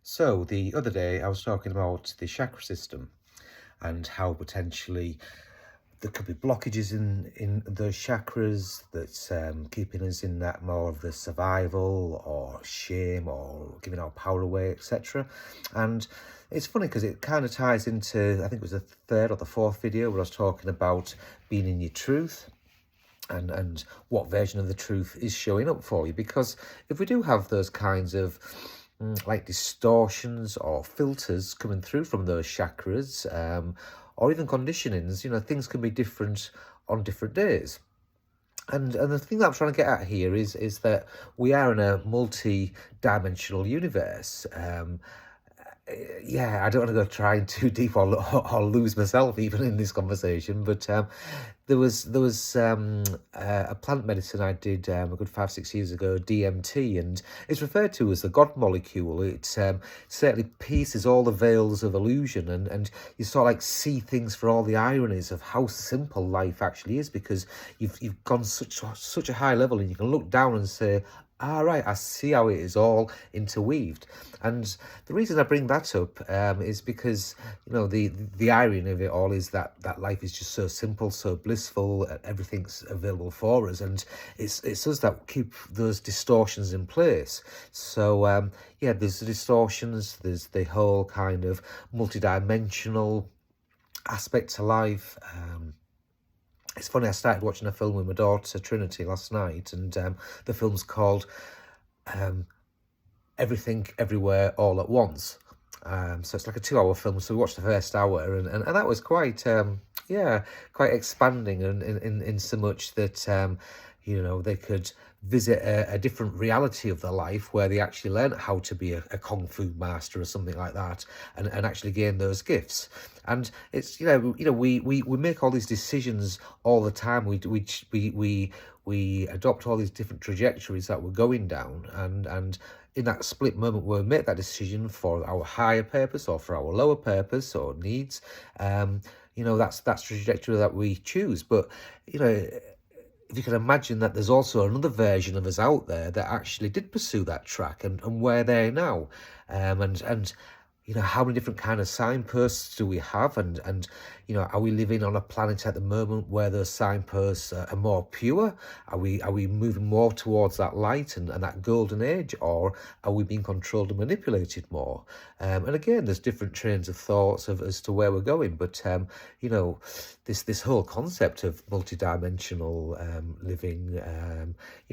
So the other day I was talking about the chakra system and how potentially there could be blockages in those chakras that's keeping us in that more of the survival or shame or giving our power away, etc. And it's funny because it kind of ties into, I think it was the third or the fourth video where I was talking about being in your truth and what version of the truth is showing up for you. Because if we do have those kinds of like distortions or filters coming through from those chakras, or even conditionings, things can be different on different days. And the thing that I'm trying to get at here is that we are in a multi-dimensional universe. Yeah, I don't want to go trying too deep or lose myself even in this conversation, but there was a plant medicine I did a good 5-6 years ago, DMT, and it's referred to as the God molecule. It certainly pierces all the veils of illusion, and you sort of like see things for all the ironies of how simple life actually is, because you've gone such a high level, and you can look down and say, right, I see how it is all interweaved. And the reason I bring that up is because, the irony of it all is that life is just so simple, so blissful, everything's available for us. And it's us that keep those distortions in place. So, yeah, there's the distortions, there's the whole kind of multidimensional aspect to life. It's funny, I started watching a film with my daughter, Trinity, last night, and the film's called Everything, Everywhere, All at Once. So it's like a 2-hour film, so we watched the first hour, and that was quite, quite expanding, and in so much that, they could visit a different reality of their life where they actually learn how to be a kung fu master or something like that, and actually gain those gifts. And it's we make all these decisions all the time. We adopt all these different trajectories that we're going down, and in that split moment where we make that decision for our higher purpose or for our lower purpose or needs, that's trajectory that we choose. But if you can imagine that there's also another version of us out there that actually did pursue that track, and where they're now, and how many different kind of signposts do we have, and are we living on a planet at the moment where those signposts are more pure? Are we moving more towards that light and that golden age, or are we being controlled and manipulated more? And again, there's different trains of thoughts as to where we're going, but this whole concept of multidimensional living,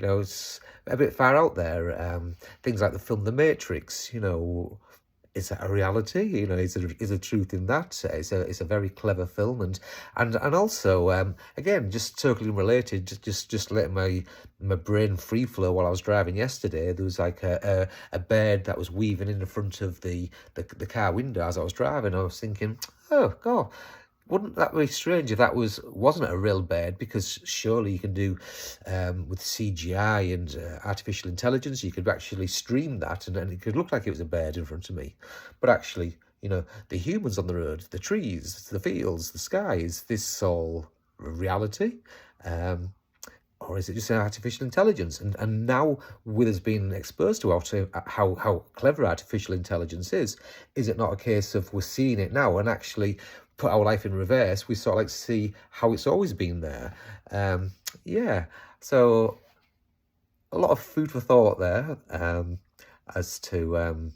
it's a bit far out there. Things like the film The Matrix, is that a reality? Is a truth in that? It's a very clever film, and also again, just totally related. Just letting my brain free flow while I was driving yesterday. There was like a bird that was weaving in the front of the car window as I was driving. I was thinking, oh God, wouldn't that be strange if that wasn't a real bird? Because surely you can do with CGI and artificial intelligence, you could actually stream that, and it could look like it was a bird in front of me. But actually, the humans on the road, the trees, the fields, the sky, is this all reality? Or is it just an artificial intelligence? And now, with us being exposed to how clever artificial intelligence is it not a case of we're seeing it now and actually put our life in reverse? We sort of like see how it's always been there. So a lot of food for thought there, as to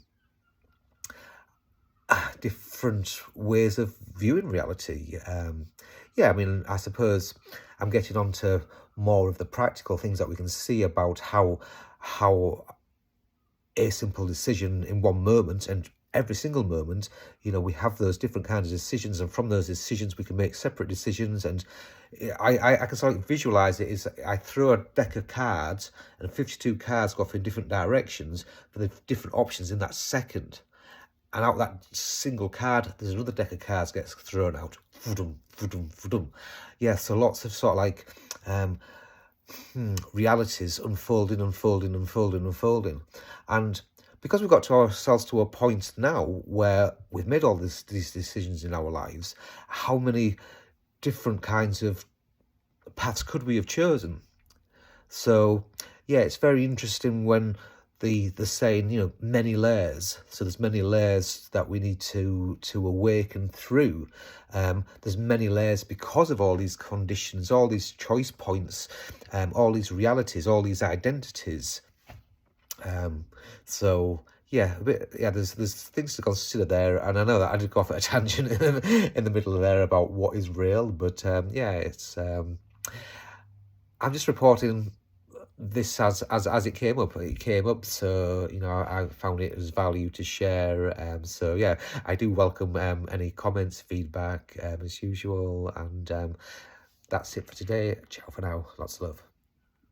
different ways of viewing reality. I suppose I'm getting on to more of the practical things that we can see about how a simple decision in one moment, and every single moment, we have those different kinds of decisions, and from those decisions we can make separate decisions. And I can sort of visualize it as I throw a deck of cards, and 52 cards go off in different directions for the different options in that second. And out that single card, there's another deck of cards gets thrown out. Yeah, so lots of sort of like realities unfolding. And because we've got to ourselves to a point now where we've made all these decisions in our lives, how many different kinds of paths could we have chosen? So, yeah, it's very interesting when the saying, you know, many layers. So there's many layers that we need to awaken through. There's many layers because of all these conditions, all these choice points, all these realities, all these identities. So yeah, there's things to consider there, and I know that I did go off at a tangent in the middle of there about what is real, but yeah, it's I'm just reporting this as it came up. It came up, so you know, I found it as value to share. So yeah, I do welcome any comments, feedback, as usual, and that's it for today. Ciao for now. Lots of love.